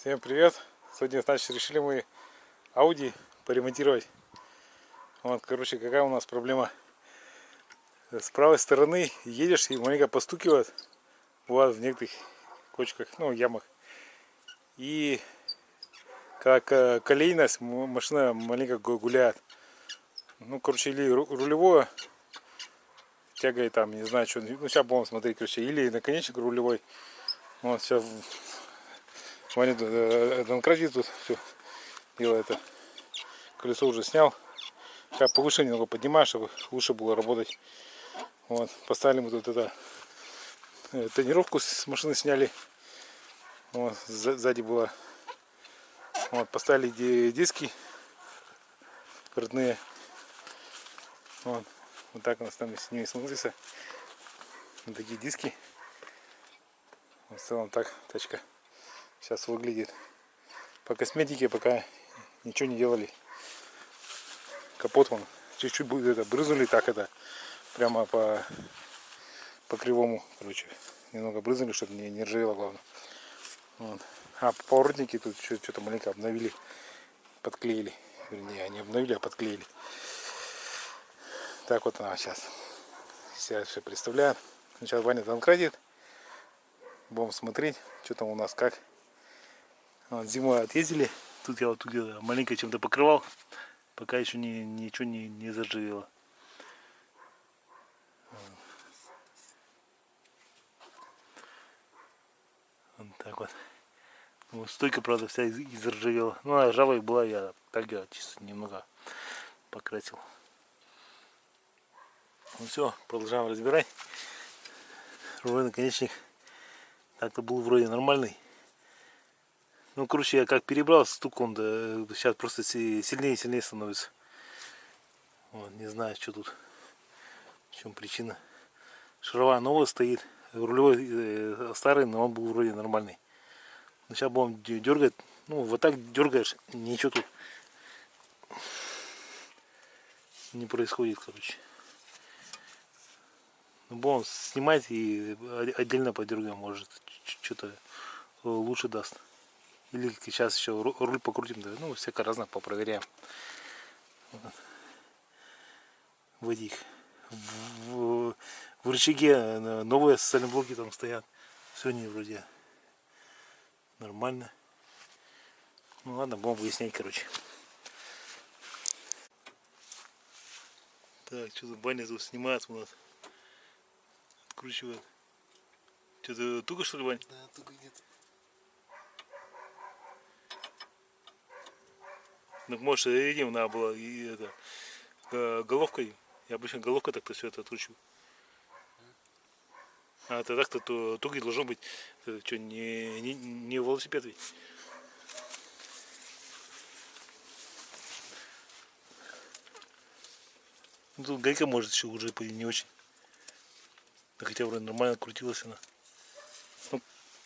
Всем привет! Сегодня, значит, решили мы Audi поремонтировать. Вот, короче, какая у нас проблема. С правой стороны едешь и маленько постукивает. Бывает в некоторых кочках, ну, ямах. И как колейность машина маленько гуляет. Ну, короче, или рулевое тягает там, не знаю, что. Ну, сейчас будем смотреть, короче. Или наконечник рулевой. Вот, сейчас Ваня Донкратит тут все делает это. Колесо уже снял. Сейчас повыше немного поднимаю, чтобы лучше было работать. Вот, поставили мы тут тонировку с машины сняли. Вот, сзади была. Вот, поставили диски родные. Вот, вот так у нас там с ними смотрится. Вот такие диски. В целом так тачка сейчас выглядит. По косметике пока ничего не делали. Капот вон чуть-чуть будет это брызнули, так это прямо по кривому, короче, немного брызнули, чтобы не ржавело, главное. Вот. А поворотники тут что-то маленько обновили, подклеили, вернее, не обновили, а подклеили. Так вот она сейчас себя все представляет. Сейчас Ваня донкратит, будем смотреть, что там у нас как. Вот, зимой отъездили, тут я вот где-то маленько чем-то покрывал, пока еще ничего не заржавело. Вот так вот. Ну, стойка, правда, вся изржавела. Ну, а ржавая была, я так чисто немного покрасил. Ну все, продолжаем разбирать. Рулевой наконечник так-то был вроде нормальный. Ну, короче, я как перебрал стук, он да, сейчас просто сильнее и сильнее становится. Вот, не знаю, что тут, в чем причина. Шаровая новая стоит, рулевой старый, но он был вроде нормальный. Но сейчас будем дергать, ну, вот так дергаешь, ничего тут не происходит, короче. Ну, будем снимать и отдельно подергаем, может, что-то лучше даст. Или сейчас еще руль покрутим, да, ну, всяко разно попроверяем. Вот. В этих в рычаге новые сайлентблоки там стоят. Все они вроде нормально. Ну ладно, будем выяснять, короче. Так, что-то баня тут снимает у нас. Откручивает. Что-то туго, что ли, Вань? Да, туго где-то. Ну, может, этим надо было и это головкой. Я обычно головкой так-то все это откручиваю. А это так-то тугой должен быть. Это что, не велосипед ведь? Ну, тут гайка может еще уже не очень. Да хотя вроде нормально крутилась она.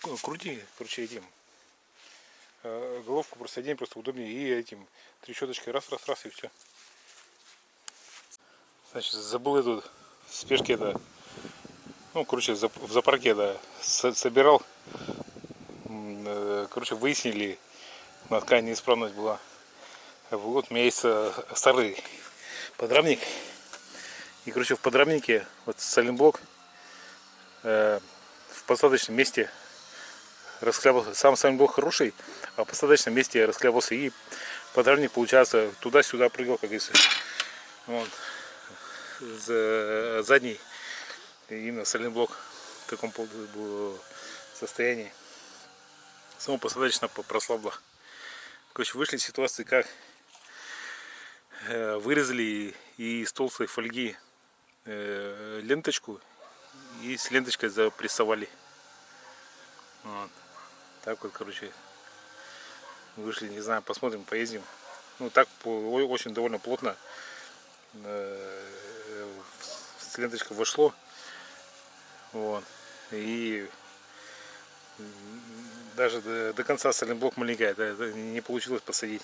Ну, крути, короче, этим. Головку просто одень, просто удобнее. И этим трещоточкой раз и все. Значит, забыл эту в спешке это. Ну, короче, в зоопарке да, собирал. Короче, выяснили, на ткани неисправность была. Вот у меня есть старый подрамник. И, короче, в подрамнике вот сайлентблок в посадочном месте расхлябался. Сам сайлентблок хороший, а в посадочном месте расхлябался. И подрамник, получается, туда-сюда прыгал, как говорится. Вот. Задний именно сайлентблок в таком состоянии. Само посадочно прослабло. Короче, вышли ситуации как вырезали и из толстой фольги ленточку и с ленточкой запрессовали. Вот. Так вот, короче, вышли, не знаю, посмотрим, поездим. Ну так очень довольно плотно с ленточкой вошло. Вот. И даже до конца сайлентблок маленький, это не получилось посадить.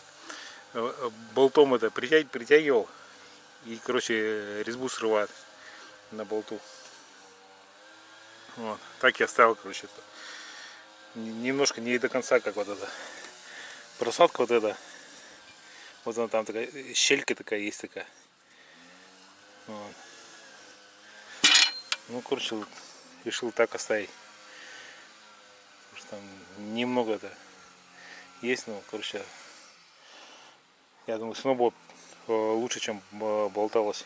Болтом это притягивал и, короче, резьбу срывает на болту. Вот. Так я оставил, короче, немножко не до конца, как вот это просадка вот эта. Вот она там такая, щелька такая есть такая. Вот. Ну, короче, решил так оставить. Потому что там немного-то есть, но, короче, я думаю, все равно будет лучше, чем болталось.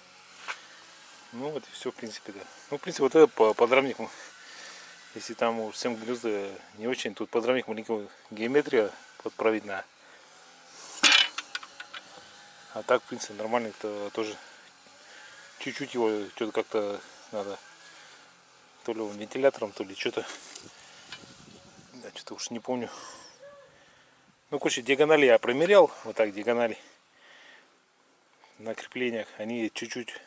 Ну вот и все, в принципе, да. Ну, в принципе, вот это подрамник, если там уж 7 гнезда не очень, тут подрамник маленького геометрия подправить на. А так, в принципе, нормально, это тоже чуть-чуть его что-то как-то надо, то ли вентилятором, то ли что-то. Да, что-то уж не помню. Ну, короче, диагонали я промерял, вот так диагонали на креплениях, они чуть-чуть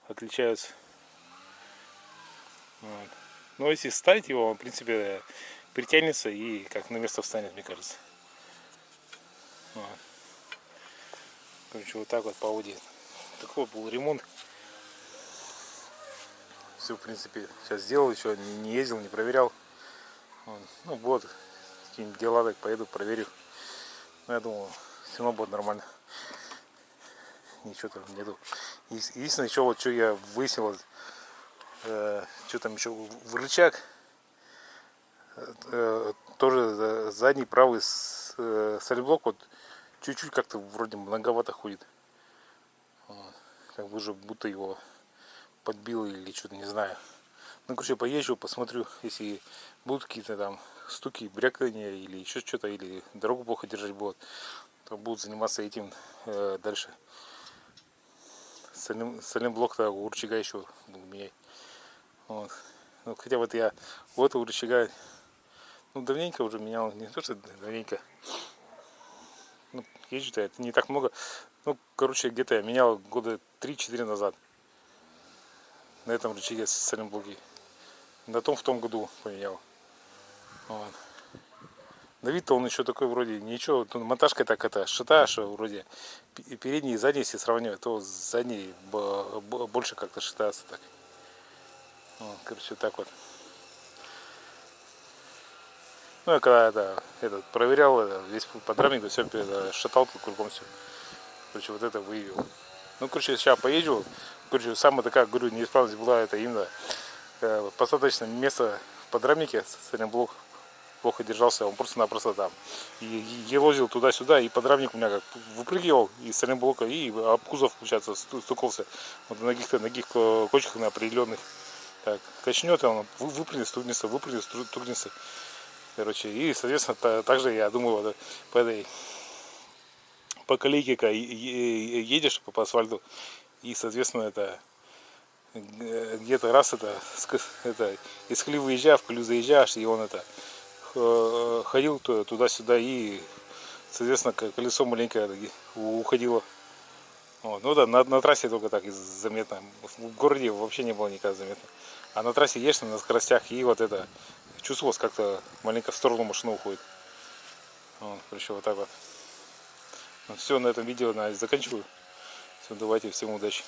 отличаются. Вот. Но если ставить его, он, в принципе, притянется и как на место встанет, мне кажется. Вот. Короче, вот так вот по Audi. Такой был ремонт. Все, в принципе, сейчас сделал, еще не ездил, не проверял. Вот. Ну, вот, какие-нибудь дела, так поеду, проверю. Но я думаю, все равно будет нормально. Ничего там нету. Единственное, еще вот что я выяснил, что там еще в рычаг. Тоже задний правый солиблок вот чуть-чуть как-то вроде многовато ходит. Вот. Как бы уже будто его подбил или что-то, не знаю. Ну, короче, поезжу, посмотрю, если будут какие-то там стуки, брякания или еще что-то, или дорогу плохо держать будет, то будут заниматься этим дальше. Солимблок-то у рычага еще буду менять. Вот. Ну, хотя вот я вот у рычага, ну, давненько уже менял, не то что давненько. Ну, езжу-то это не так много. Ну, короче, где-то я менял года 3-4 назад. На этом рычаге с солимблоки. На том в том году поменял. Вот. На вид-то он еще такой вроде ничего. Тут монтажка так это шита, что вроде передний и задний, если сравнивать, то задний больше как-то шитается так. Вот, короче, так вот. Ну, я когда этот проверял весь подрамник, все шатал кругом все. Короче, вот это выявил. Ну, короче, сейчас поезжу. Короче, самая такая, говорю, неисправность была это именно посадочное место в подрамнике, солимблок плохо держался, он просто-напросто там и елозил туда-сюда, и подрамник у меня как выпрыгивал из солимблока и об кузов, получается, стукался вот на каких-то кочках на определенных. Так, качнет, он выпрыгнет, стукнется, выпрыгнет, стукнется. Короче, и, соответственно, также я думаю, вот, по колейке едешь по асфальту, и, соответственно, это где-то раз это из хли выезжаешь, в колю заезжаешь, и он это ходил туда-сюда, и, соответственно, колесо маленькое уходило. Вот. Ну да, на трассе только так заметно. В городе вообще не было никогда заметно. А на трассе едешь на скоростях, и вот это чувствовалось, как-то маленько в сторону машина уходит. Вот, короче, вот так вот. Ну, все, на этом видео заканчиваю. Все, давайте, всем удачи.